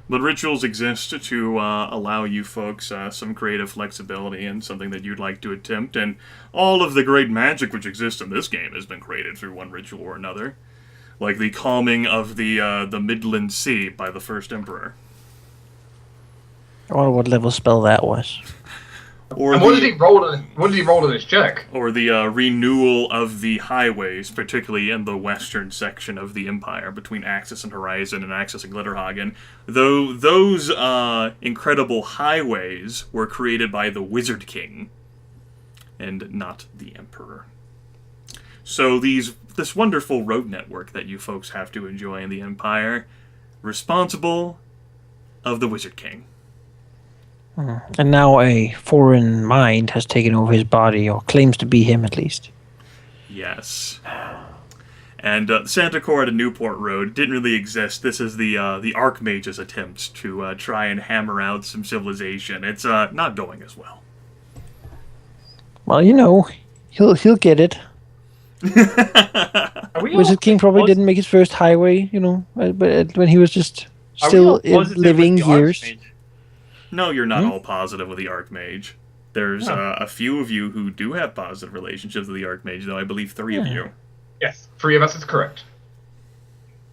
But rituals exist to allow you folks some creative flexibility and something that you'd like to attempt, and all of the great magic which exists in this game has been created through one ritual or another. Like the calming of the Midland Sea by the First Emperor. I wonder what level spell that was. And what did he roll in his check? Or the renewal of the highways, particularly in the western section of the Empire, between Axis and Horizon and Axis and Glitterhagen. Though those incredible highways were created by the Wizard King, and not the Emperor. So this wonderful road network that you folks have to enjoy in the Empire, responsible of the Wizard King. And now a foreign mind has taken over his body, or claims to be him at least. Yes. And Santa Cora to Newport Road didn't really exist. This is the Archmage's attempts to try and hammer out some civilization. It's not going as well. Well, he'll get it. Wizard King probably didn't make his first highway, but when he was just still living years. No, you're not all positive with the Archmage. There's a few of you who do have positive relationships with the Archmage, though I believe 3 of you. Yes, 3 of us is correct.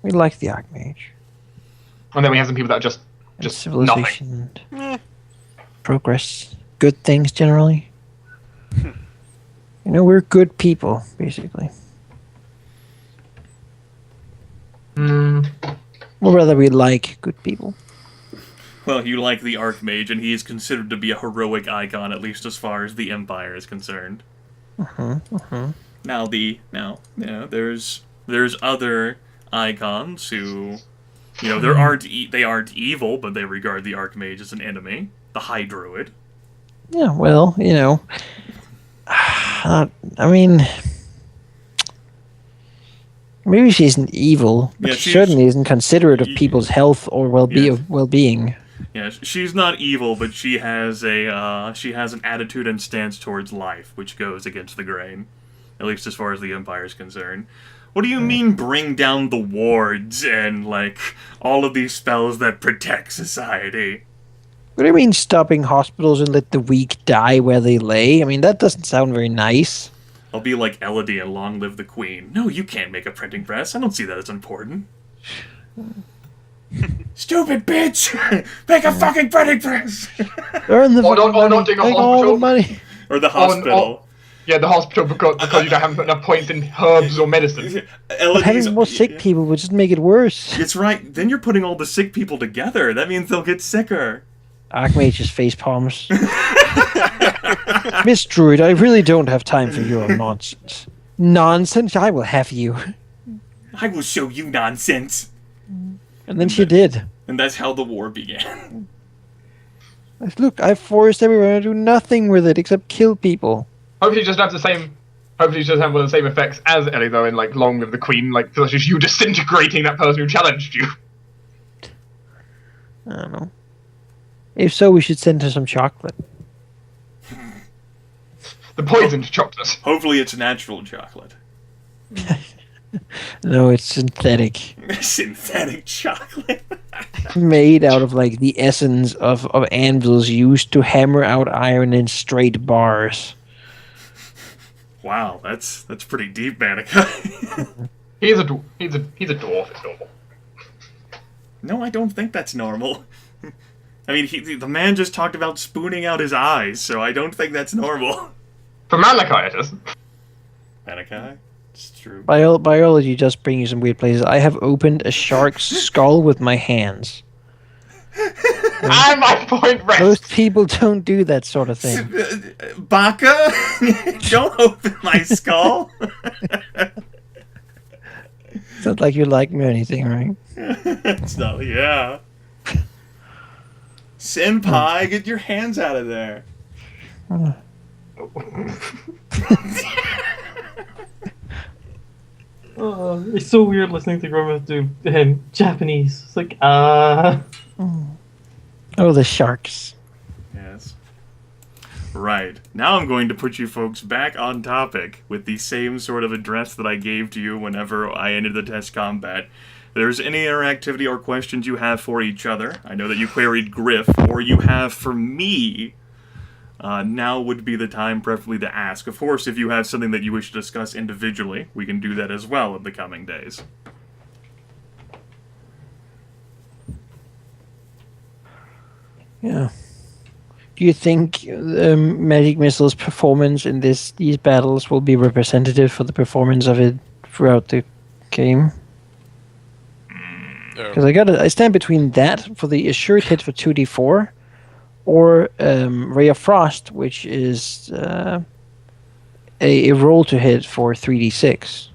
We like the Archmage. And then we have some people that are just civilization nothing. Progress, good things generally. We're good people, basically. Or rather, we like good people. Well, you like the Archmage, and he is considered to be a heroic icon, at least as far as the Empire is concerned. Now, there's other icons who, they aren't evil, but they regard the Archmage as an enemy. The High Druid. Yeah, well, I mean, maybe she isn't evil, but she certainly isn't considerate of people's health or well-being. Yeah, she's not evil, but she has an attitude and stance towards life which goes against the grain, at least as far as the Empire is concerned. What do you mean bring down the wards and, all of these spells that protect society? What do you mean stopping hospitals and let the weak die where they lay? I mean, that doesn't sound very nice. I'll be like Elodie and Long Live the Queen. No, you can't make a printing press. I don't see that as important. Stupid bitch! Make a fucking printing press! Earn the not doing a hospital. all the money. Or the hospital. Yeah, the hospital because you haven't put enough points in herbs or medicine. Having more sick people would just make it worse. It's right. Then you're putting all the sick people together. That means they'll get sicker. Archmage's face palms. Miss Druid, I really don't have time for your nonsense. Nonsense? I will have you. I will show you nonsense. And then she did. And that's how the war began. Look, I have forest everywhere. I do nothing with it except kill people. Hopefully, just have the same. Hopefully, just have one of the same effects as Ellie, though, in Long Live the Queen, such as you disintegrating that person who challenged you. I don't know. If so, we should send her some chocolate. The poisoned chocolate. Hopefully, it's natural chocolate. No, it's synthetic. Synthetic chocolate. Made out of the essence of anvils used to hammer out iron in straight bars. Wow, that's pretty deep, Manaki. He's a dwarf. It's normal. No, I don't think that's normal. I mean, the man just talked about spooning out his eyes, so I don't think that's normal. For Malaki, it is. Manaki? It's true. Biology just brings you some weird places. I have opened a shark's skull with my hands. And my point rests. Most people don't do that sort of thing. Baka? Don't open my skull. It's not like you like me or anything, right? It's not, yeah. Senpai, get your hands out of there. It's so weird listening to Grimith do Japanese. It's like, Oh, the sharks. Yes. Right. Now I'm going to put you folks back on topic with the same sort of address that I gave to you whenever I ended the test combat. there's any interactivity or questions you have for each other, I know that you queried Gryph, or you have for me, now would be the time preferably to ask. Of course, if you have something that you wish to discuss individually, we can do that as well in the coming days. Yeah. Do you think Magic Missile's performance in these battles will be representative for the performance of it throughout the game? Because I stand between that for the assured hit for 2d4, or Ray of Frost, which is a roll to hit for 3d6.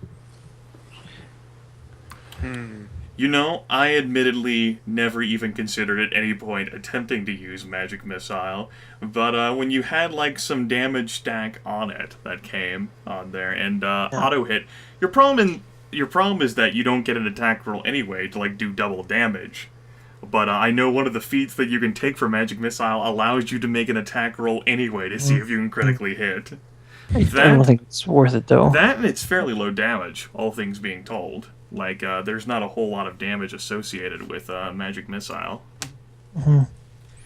You know, I admittedly never even considered at any point attempting to use Magic Missile, but when you had like some damage stack on it that came on there and auto hit, your problem is that you don't get an attack roll anyway to like do double damage. But I know one of the feats that you can take for Magic Missile allows you to make an attack roll anyway to see if you can critically hit. I don't think it's worth it though. That and it's fairly low damage, all things being told. Like, there's not a whole lot of damage associated with Magic Missile. Mm-hmm.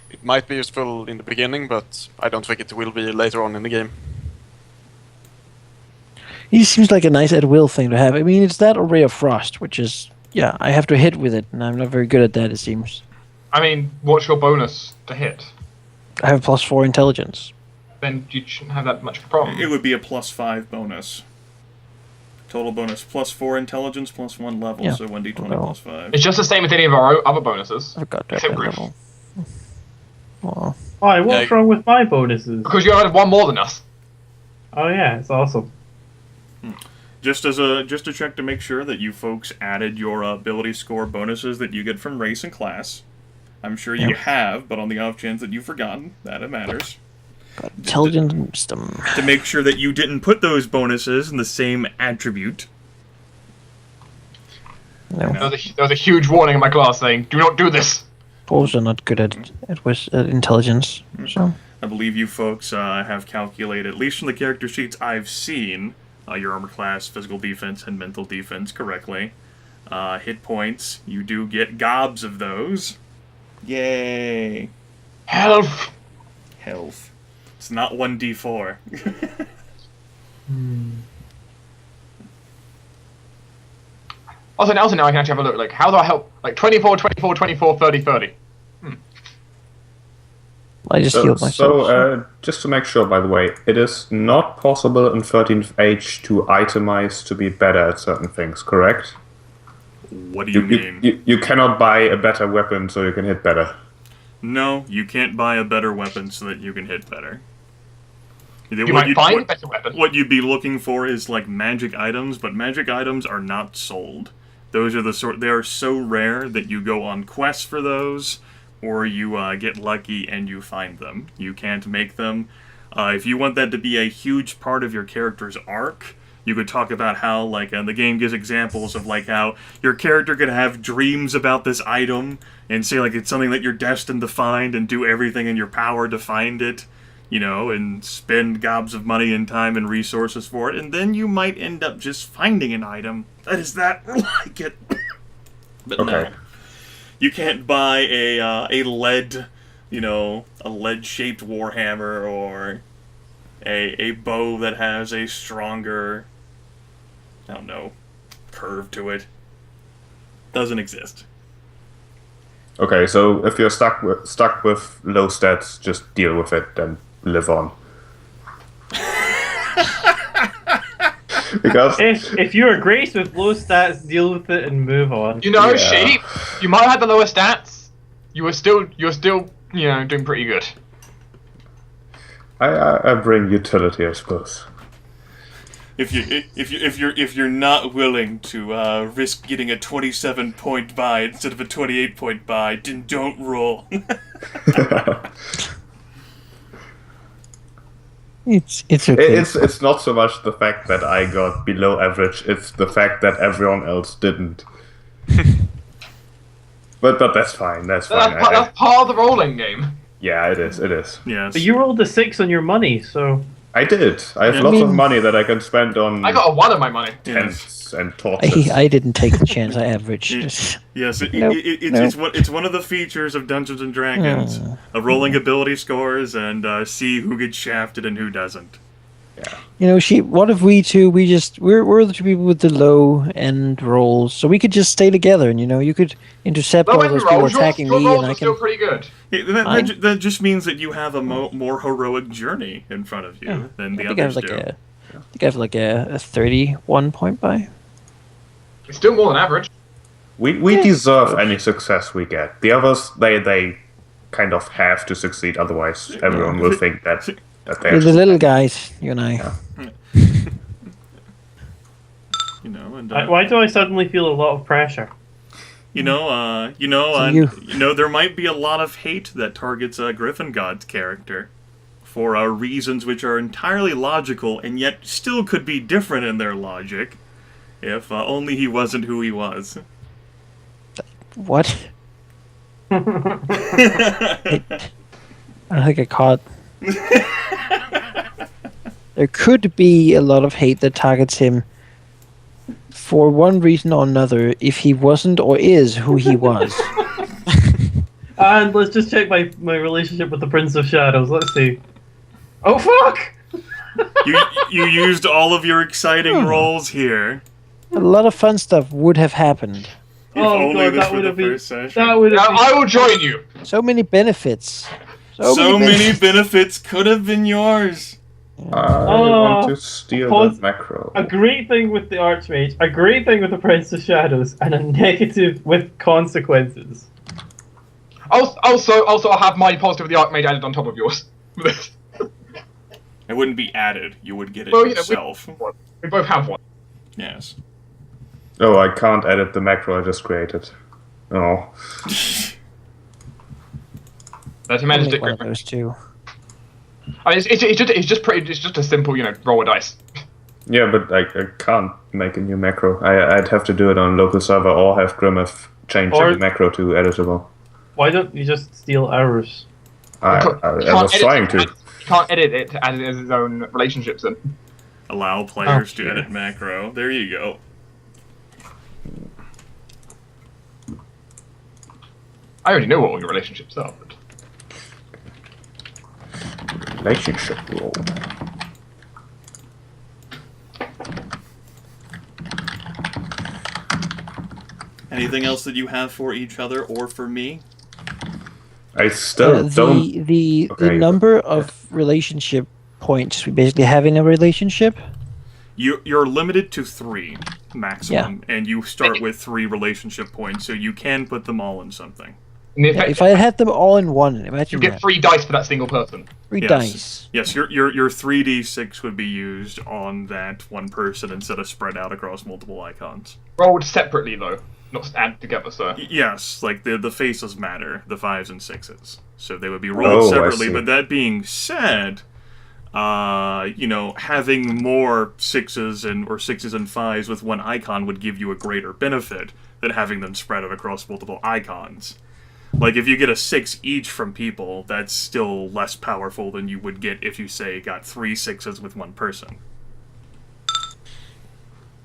It might be useful in the beginning, but I don't think it will be later on in the game. He seems like a nice at-will thing to have. I mean, it's that or Ray of Frost, which is, yeah, I have to hit with it, and I'm not very good at that, it seems. I mean, what's your bonus to hit? I have +4 intelligence. Then you shouldn't have that much of a problem. It would be a +5 bonus. Total bonus +4 intelligence +1 level, Yeah. so 1d20 Well, +5. It's just the same with any of our other bonuses. I forgot to have Except that Gryph. level. Well, Why? What's Yeah. wrong with my bonuses? Because you had one more than us. Oh yeah, it's awesome. Just to check to make sure that you folks added your ability score bonuses that you get from race and class. I'm sure you have, but on the off chance that you've forgotten, that it matters. got intelligence and wisdom. To make sure that you didn't put those bonuses in the same attribute. No, There was a huge warning in my class saying, "Do not do this." Poles are not good at intelligence. So I believe you folks have calculated, at least from the character sheets I've seen, your armor class, physical defense, and mental defense correctly. Hit points, you do get gobs of those. Yay! Health. Health. It's not 1d4. Also now I can actually have a look. Like, how do I help? Like 24, 24, 24, 30, 30. I just healed myself. So, just to make sure, by the way, it is not possible in 13th Age to itemize to be better at certain things, correct? What do you mean? You cannot buy a better weapon so you can hit better. No, you can't buy a better weapon so that you can hit better. You might find a better weapon. What you'd be looking for is like magic items, but magic items are not sold. Those are they are so rare that you go on quests for those, or you get lucky and you find them. You can't make them. If you want that to be a huge part of your character's arc, you could talk about how, like, the game gives examples of, like, how your character could have dreams about this item and say, like, it's something that you're destined to find and do everything in your power to find it, you know, and spend gobs of money and time and resources for it, and then you might end up just finding an item that is that like it. But Okay. no. You can't buy a lead, you know, a lead-shaped warhammer or a bow that has a stronger, I don't know, curve to it. Doesn't exist. Okay, so if you're stuck with low stats, just deal with it and live on. Because If you're a grace with low stats, deal with it and move on. You know, Yeah. sheep. You might have had the lower stats. You're still, you know, doing pretty good. I bring utility, I suppose. If you're not willing to risk getting a 27-point buy instead of a 28-point buy, then don't roll. It's okay. It's not so much the fact that I got below average; it's the fact that everyone else didn't. but that's fine. That's So fine. that's part of the rolling game. Yeah, it is. It is. Yes. But you rolled a 6 on your money, so I did. I have lots of money that I can spend on I got a 1 of my money. tents and torches. I didn't take the chance. I averaged. Yes, Nope, it's one of the features of Dungeons and Dragons, of rolling ability scores and see who gets shafted and who doesn't. What if we two? We're the two people with the low end rolls, so we could just stay together, and you could intercept all those people attacking your me, rolls and I are still can. pretty good. That just means that you have a more heroic journey in front of you than the others do. I think I have like a 31 point buy. It's still more than average. We deserve any success we get. The others, they kind of have to succeed, otherwise everyone will think that We're the little guys, you and I. And Why do I suddenly feel a lot of pressure? there might be a lot of hate that targets Griffin God's character for reasons which are entirely logical and yet still could be different in their logic if only he wasn't who he was. What? I don't think I caught. There could be a lot of hate that targets him for one reason or another if he wasn't or is who he was. And let's just check my relationship with the Prince of Shadows. Let's see. Oh fuck! You used all of your exciting rolls here. A lot of fun stuff would have happened. If only this were the first session. That would have been. I will join you. So many benefits. So many benefits could have been yours. I want to steal that macro. A great thing with the Archmage, a great thing with the Prince of Shadows, and a negative with consequences. Also, I'll have my positive with the Archmage added on top of yours. It wouldn't be added. You would get it Well, yourself. we both have one. Yes. Oh, I can't edit the macro I just created. Oh. That's a I'll magic make one of Gryph. those two. I mean, it's just a simple, roll a dice. Yeah, but I can't make a new macro. I'd have to do it on local server or have Grimith change Or- the macro to editable. Why don't you just steal ours? I was trying to. You can't edit it to add it as its own relationships then. Allow players to yeah. edit macro. There you go. I already know what all your relationships are, but... Relationship roll. Anything else that you have for each other or for me? I still don't. The Okay. number of relationship points we basically have in a relationship. You're limited to 3 maximum, and you start with 3 relationship points, so you can put them all in something. In Yeah, effect, if I had them all in one, you imagine get that. 3 dice for that single person. Three Yes. dice. Yes, your 3d6 would be used on that one person instead of spread out across multiple icons. Rolled separately, though. Not added together, so... Yes, like the faces matter, the 5s and 6s. So they would be rolled Oh, I separately, see. but that being said, having more 6s or 6s and 5s with one icon would give you a greater benefit than having them spread out across multiple icons. Like, if you get a 6 each from people, that's still less powerful than you would get if you, say, got 3 6s with one person.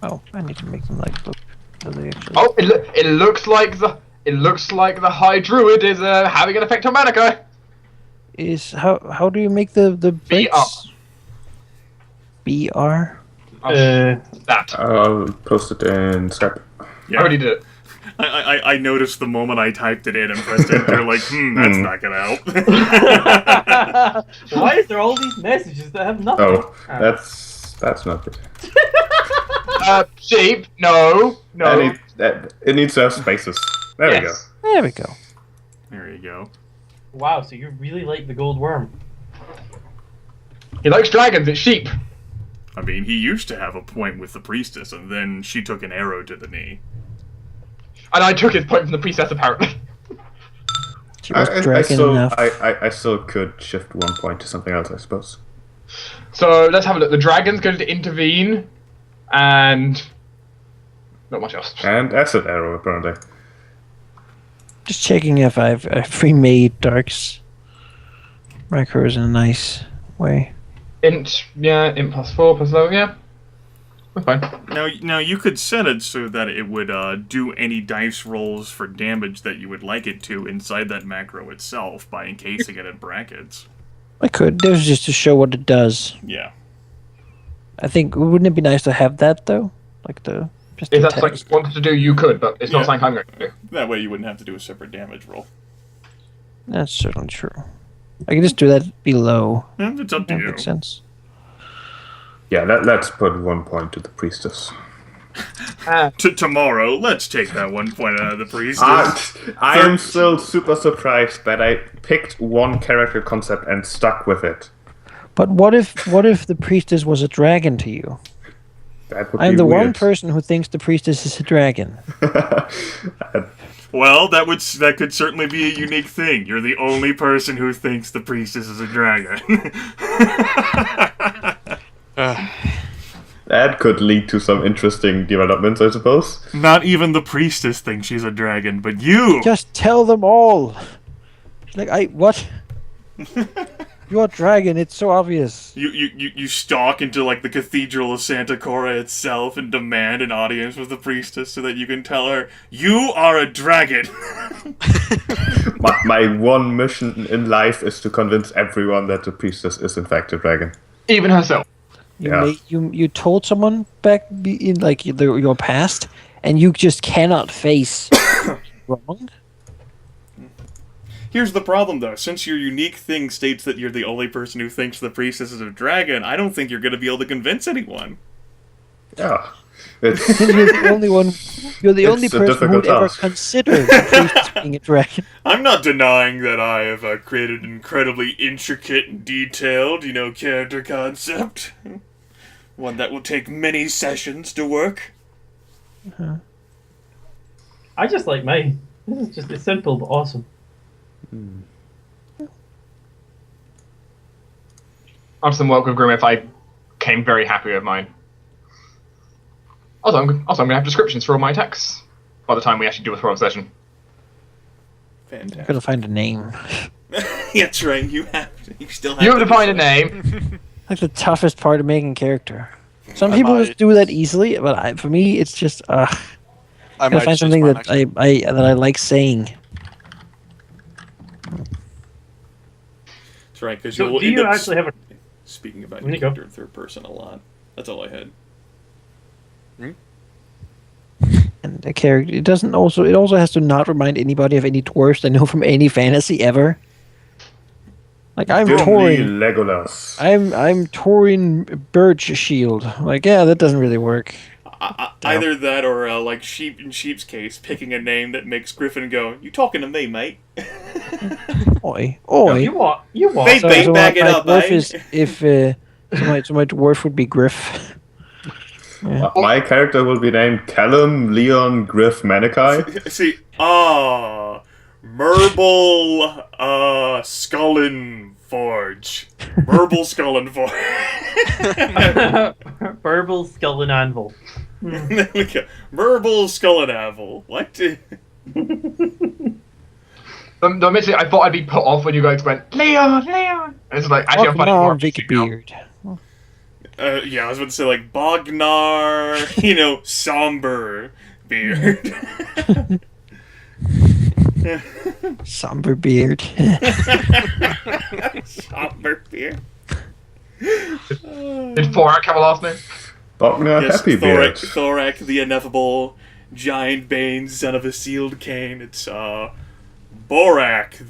Oh, I need to make them like look. So they actually... Oh, it looks like the High Druid is having an effect on Manaki. Is how do you make the breaks? BR. That. I'll post it in Skype. I already did it. I noticed the moment I typed it in and pressed enter, like, that's not gonna help. Why is there all these messages that have nothing? Oh, that's not good. Sheep, no. It needs to have spaces. There we go. Yes. There we go. There you go. Wow, so you really like the gold worm. He likes dragons, it's sheep. I mean, he used to have a point with the priestess, and then she took an arrow to the knee. And I took his point from the priestess, apparently. She was dragging enough. I still could shift 1 point to something else, I suppose. So, let's have a look. The dragon's going to intervene, and... not much else. And acid arrow, apparently. Just checking if I've remade Dark's macros in a nice way. Int, yeah, int +4 plus low, yeah. We're fine. Now you could set it so that it would do any dice rolls for damage that you would like it to inside that macro itself by encasing it in brackets. I could. This is just to show what it does. Yeah. I think, wouldn't it be nice to have that, though? Like the... Just If the that's something text. you wanted to do, you could, but it's Yeah. not something I'm going to do. That way you wouldn't have to do a separate damage roll. That's certainly true. I can just do that below. Yeah, it's up to That you. makes sense. Yeah, let's put 1 point to the priestess. Tomorrow, let's take that 1 point out of the priestess. I am still super surprised that I picked one character concept and stuck with it. But what if the priestess was a dragon to you? That would I'm be the weird. one person who thinks the priestess is a dragon. Well, that could certainly be a unique thing. You're the only person who thinks the priestess is a dragon. That could lead to some interesting developments, I suppose. Not even the priestess thinks she's a dragon, but you! Just tell them all. Like, what? You're a dragon. It's so obvious. You stalk into, like, the Cathedral of Santa Cora itself and demand an audience with the priestess so that you can tell her, you are a dragon! My one mission in life is to convince everyone that the priestess is in fact a dragon. Even herself. Yeah. You told someone back in like your past, and you just cannot face wrong. Here's the problem, though. Since your unique thing states that you're the only person who thinks the priestess is a dragon, I don't think you're going to be able to convince anyone. Yeah. It's, You're the only one. You're the only It's a person who would difficult ever task. consider the priestess being a dragon. I'm not denying that I have created an incredibly intricate and detailed, character concept. One that will take many sessions to work. I just like mine. This is just it's simple but awesome. After some work with Grimith, I came very happy with mine. Also, I'm going to have descriptions for all my attacks by the time we actually do a throw session. Fantastic. Gotta find a name. That's right. You still have You have to find a decide. name. Like the toughest part of making character. Some I people might- just do that easily, but for me, it's just I gotta might find choose something mine, that actually. I like saying. That's right, because So you'll do end you up actually have a speaking about There your you go. character in third person a lot. That's all I had. And the character it also has to not remind anybody of any dwarves they know from any fantasy ever. Like I'm Give me Thorin. Legolas. I'm Thorin Birch Shield. Like, yeah, that doesn't really work. Either that or, like Sheep in Sheep's case, picking a name that makes Griffin go, "You talking to me, mate?" Oi. you what? You what? They- they back my it up, dwarf eh? is if so my dwarf would be Gryph. My character will be named Callum Leon Gryph Manaki. See, Merble, Scullin Forge. Merble Scullin Forge. Verbal skull and anvil. There we go. Merble Scullin Anvil. What? Admittedly, I thought I'd be put off when you guys went, Leon! And it's like, actually, I'm Welcome finding more on, Vicky interesting now. Beard. Yeah, I was about to say, like, Bognar, somber beard. Somber beard. Somber beard. Did Thorak have a last name? Bogner Yes, Happy Beard. Thorak, the ineffable, giant bane, son of a sealed cane. It's, Borak,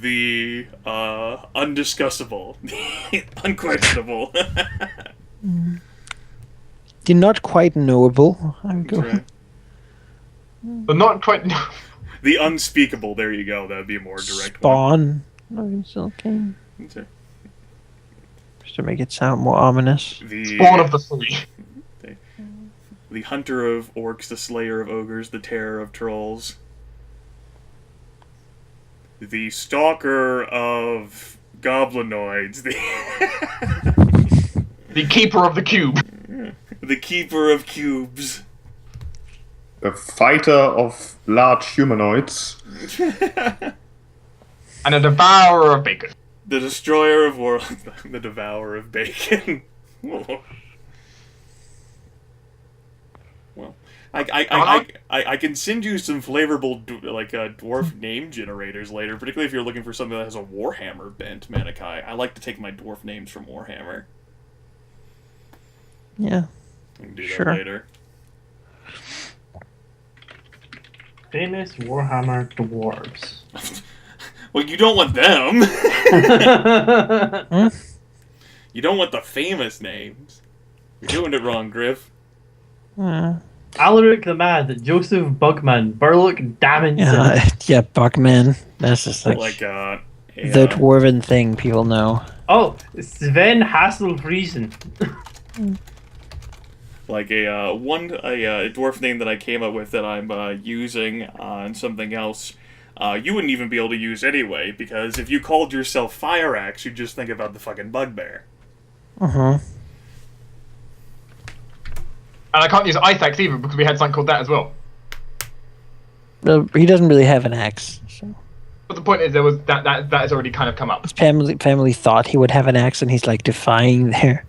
the, undiscussable. Unquestionable. The not quite knowable. I would go. Right. But not quite. The unspeakable, there you go. That would be a more direct Spawn. No, it's okay. one. Okay. Just to make it sound more ominous. Spawn of the three. The hunter of orcs, the slayer of ogres, the terror of trolls. The stalker of goblinoids. The keeper of the cube. The keeper of cubes. A fighter of large humanoids. And a devourer of bacon. The destroyer of worlds. The devourer of bacon. Well, I can send you some flavorful dwarf name generators later, particularly if you're looking for something that has a Warhammer bent, Manaki. I like to take my dwarf names from Warhammer. Yeah. We can do Sure. that later. Famous Warhammer dwarves. Well, you don't want them. You don't want the famous names. You're doing it wrong, Gryph. Alaric the Mad, Joseph Bugman, Burlock Dammington. Yeah, Buckman. That's just like the dwarven thing people know. Oh, Sven Hasselfriesen. Like a dwarf name that I came up with that I'm using on something else. You wouldn't even be able to use anyway, because if you called yourself Fire Axe, you'd just think about the fucking bugbear. Uh-huh. And I can't use Ice Axe either because we had something called that as well. He doesn't really have an axe. So. But the point is, there was that has already kind of come up. His family thought he would have an axe, and he's like defying their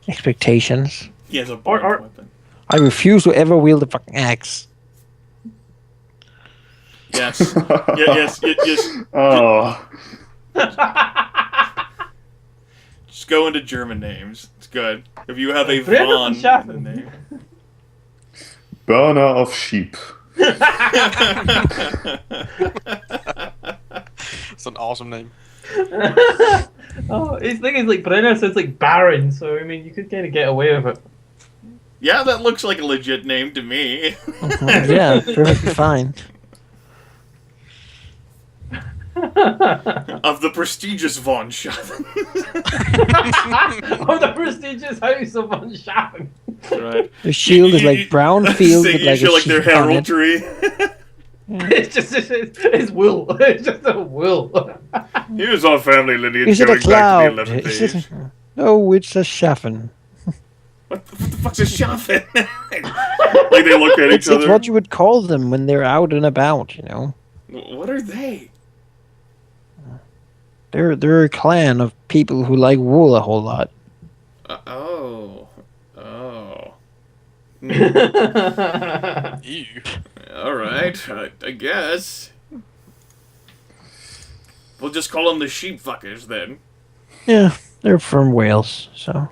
expectations. He has a Or- weapon. I refuse to ever wield a fucking axe. Yes. Yes. Oh. Just go into German names. It's good. If you have a Brenner Von in the Schaffen. name. Burner of sheep. It's an awesome name. Oh, his thing is like Brenner sounds like Baron, so I mean you could kind of get away with it. Yeah, that looks like a legit name to me. Yeah, perfectly fine. Of the prestigious Von Schaffen. Of the prestigious house of Von Schaffen. Right. The shield is like brown field with like a like their sheep on it. heraldry. It's wool. It's just a wool. Here's our family lineage Is it a going back to cloud? the 11th Is age. it... No, it's a Schaffen. What the fuck's a Schaffen? Like they look at each It's other. what you would call them when they're out and about, you know. What are they? They're a clan of people who like wool a whole lot. Oh. Ew. Alright, I guess. We'll just call them the sheep fuckers then. Yeah, they're from Wales, so.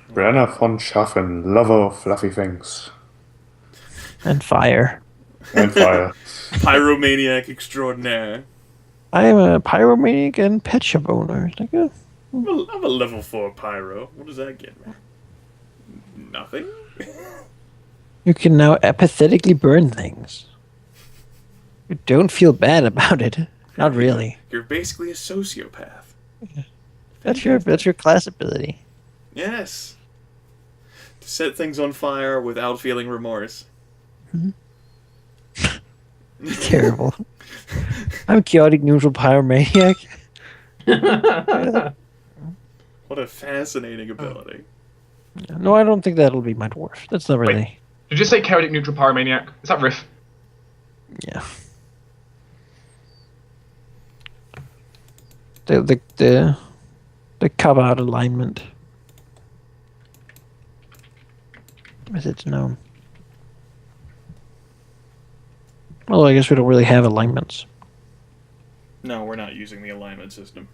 Brenner von Schaffen, lover of fluffy things. And fire. And fire. Pyromaniac extraordinaire. I am a pyromaniac and pet shop owner. It's like, I'm a level 4 pyro. What does that get me? Nothing? you can now apathetically burn things. You don't feel bad about it. Not really. You're basically a sociopath. That's your class ability. Yes. To set things on fire without feeling remorse. Terrible. I'm chaotic neutral pyromaniac. What a fascinating ability. No, I don't think that'll be my dwarf. That's not really. Wait. Did you say chaotic neutral pyromaniac? Is that Riff? Yeah. The cover out alignment. As it's known. Well, I guess we don't really have alignments. No, we're not using the alignment system.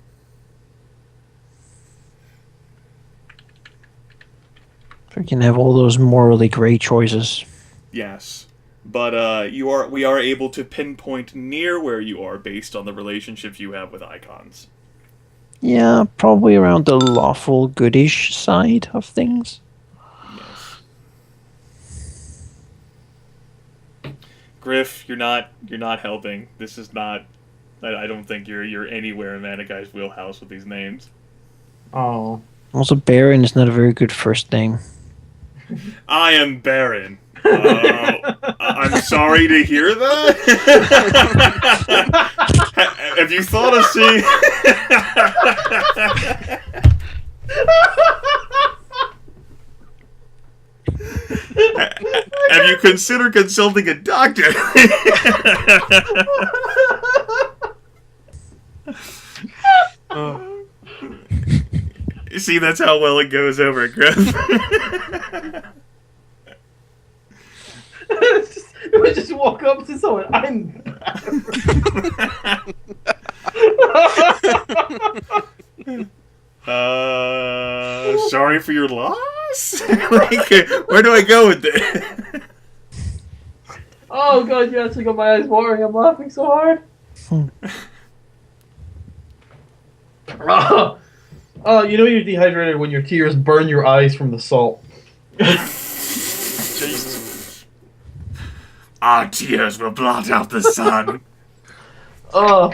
We can have all those morally gray choices. Yes. But we are able to pinpoint near where you are based on the relationships you have with icons. Yeah, probably around the lawful goodish side of things. Yes. Gryph, you're not helping. This is not. I don't think you're anywhere in Manakai's wheelhouse with these names. Oh. Also, Baron is not a very good first name. I am Baron. I'm sorry to hear that. Have you thought of seeing? Have you considered consulting a doctor? See, that's how well it goes over at Gryph. It would just walk up to someone. I'm. Sorry for your loss? Like, where do I go with this? Oh god, you actually got my eyes watering. I'm laughing so hard. Oh, you know you're dehydrated when your tears burn your eyes from the salt. Jesus. Our tears will blot out the sun. Oh.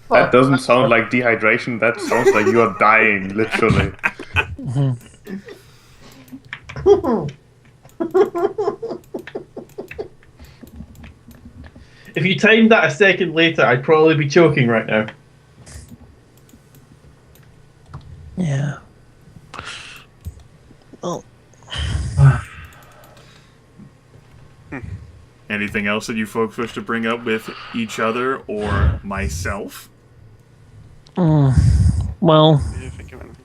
That doesn't sound like dehydration. That sounds like you are dying, literally. If you timed that a second later, I'd probably be choking right now. Yeah. Well. Anything else that you folks wish to bring up with each other or myself? Well. Do you think of anything?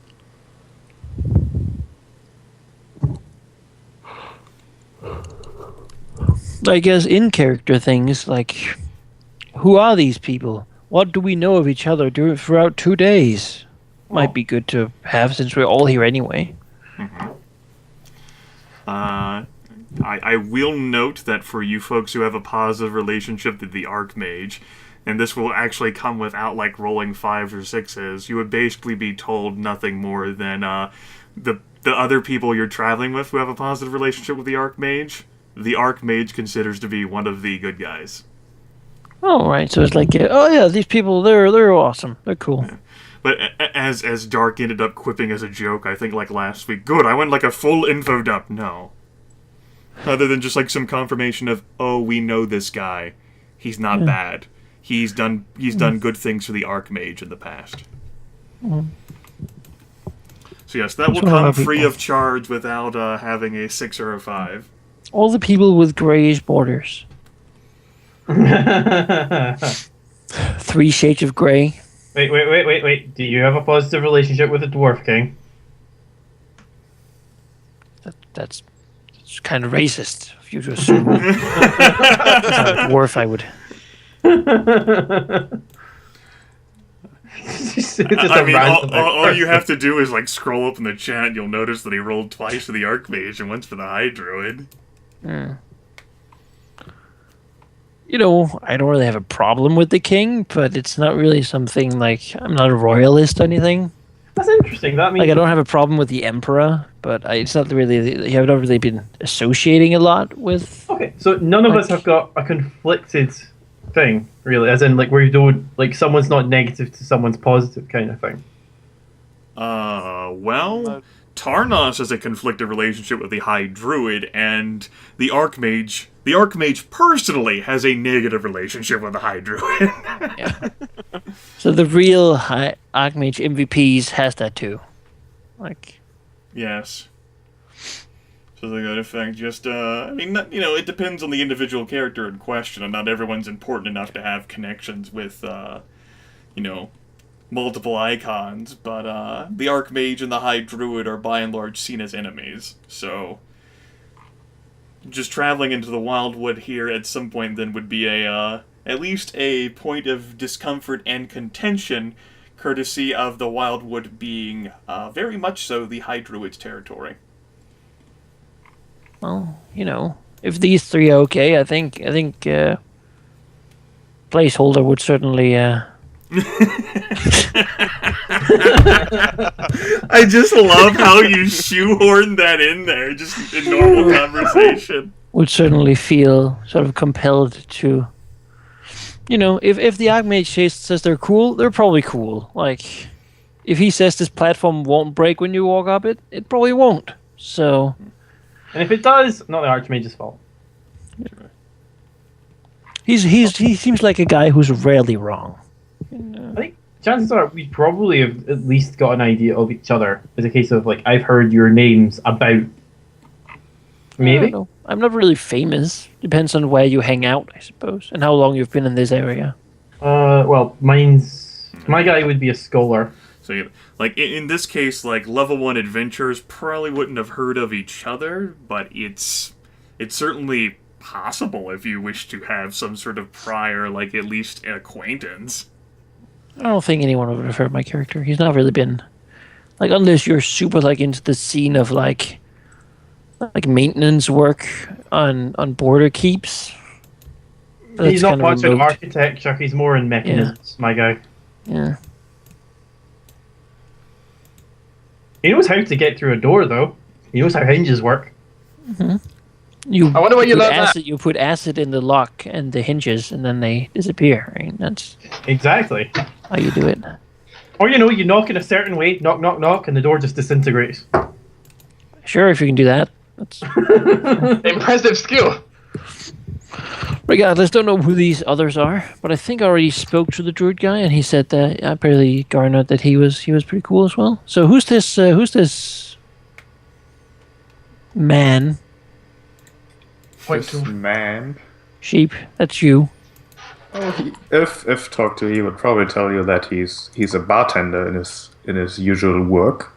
I guess in character things like, who are these people? What do we know of each other throughout 2 days? Might be good to have since we're all here anyway. I will note that for you folks who have a positive relationship with the Archmage, and this will actually come without like rolling 5s or 6s, you would basically be told nothing more than the other people you're traveling with who have a positive relationship with the Archmage considers to be one of the good guys. Oh, right. So it's like, oh yeah, these people, they're awesome. They're cool. Yeah. But as Dark ended up quipping as a joke, I think like last week, good, I went like a full info dump. No. Other than just like some confirmation of, oh, we know this guy. He's not bad. He's done good things for the Archmage in the past. So yes, that will come free of charge without having a 6 or a 5. All the people with grayish borders. 3 shades of gray. Wait. Do you have a positive relationship with the Dwarf King? That's kind of racist if you to assume. Dwarf, I would. I mean, all you have to do is like scroll up in the chat and you'll notice that he rolled twice for the Archmage and once for the High Druid. You know, I don't really have a problem with the king, but it's not really something like, I'm not a royalist or anything. That's interesting. That means Like, I don't have a problem with the emperor, but it's not really, I've not really been associating a lot with. Okay, so none of us have got a conflicted thing, really, as in like where you don't like someone's not negative to someone's positive kind of thing. Well, Tarnos has a conflicted relationship with the High Druid, and the Archmage personally has a negative relationship with the High Druid. Yeah. So the real Archmage MVPs has that too. Like. Yes. So to that effect, just, I mean, it depends on the individual character in question, and not everyone's important enough to have connections with, multiple icons, but, the Archmage and the High Druid are by and large seen as enemies, so just traveling into the Wildwood here at some point then would be at least a point of discomfort and contention, courtesy of the Wildwood being, very much so the High Druid's territory. Well, if these 3 are okay, I think placeholder would certainly. I just love how you shoehorned that in there, just in normal conversation. Would certainly feel sort of compelled to. If the Archmage says they're cool, they're probably cool. Like, if he says this platform won't break when you walk up it, it probably won't. So. And if it does, not the Archmage's fault. He seems like a guy who's rarely wrong. I think chances are we probably have at least got an idea of each other. It's a case of like I've heard your names about. Maybe. I don't know. I'm not really famous. Depends on where you hang out, I suppose, and how long you've been in this area. Well, my guy would be a scholar. So, like in this case, like level 1 adventurers probably wouldn't have heard of each other, but it's certainly possible if you wish to have some sort of prior, like at least acquaintance. I don't think anyone would have heard my character. He's not really been like, unless you're super like into the scene of like maintenance work on border keeps. But He's that's not kind of much in remote. architecture. He's more in mechanisms, my guy. Yeah. He knows how to get through a door, though. He knows how hinges work. You I wonder where you put learned that. acid. You put acid in the lock and the hinges, and then they disappear. Right? That's Exactly. how you do it. Or, you knock in a certain way, knock, knock, knock, and the door just disintegrates. Sure, if you can do that. That's Impressive skill. regardless. Don't know who these others are, but I think I already spoke to the Druid guy, and he said that apparently Garnet that he was pretty cool as well. So who's this man? Point This to. man. Sheep? That's you. If talked to, he would probably tell you that he's a bartender in his usual work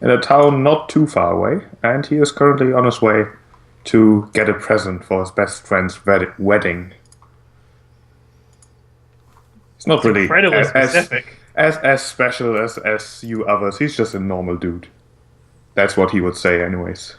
in a town not too far away, and he is currently on his way to get a present for his best friend's wedding. It's not really Incredibly specific. as special as you others. He's just a normal dude. That's what he would say, anyways.